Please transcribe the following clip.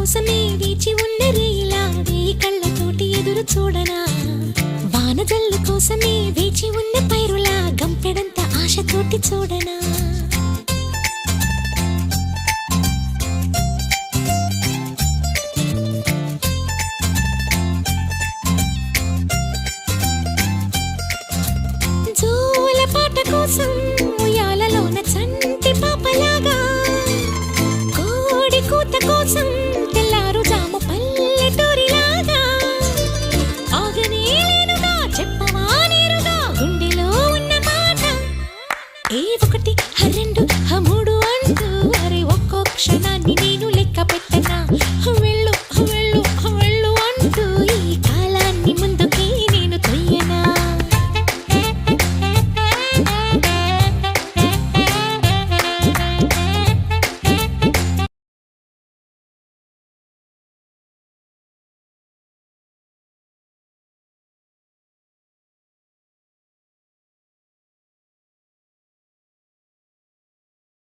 కోసమే వేచి ఉన్న రేలా వేయి కళ్ళతోటి ఎదురు చూడనా వానజల్లు కోసమే వేచి ఉన్న పైరులా గంపెడంత ఆశతోటి చూడనా జోల పాట కోసం ఉయ్యాలలోన చంటి పాపలాగా కోడి కూత కోసం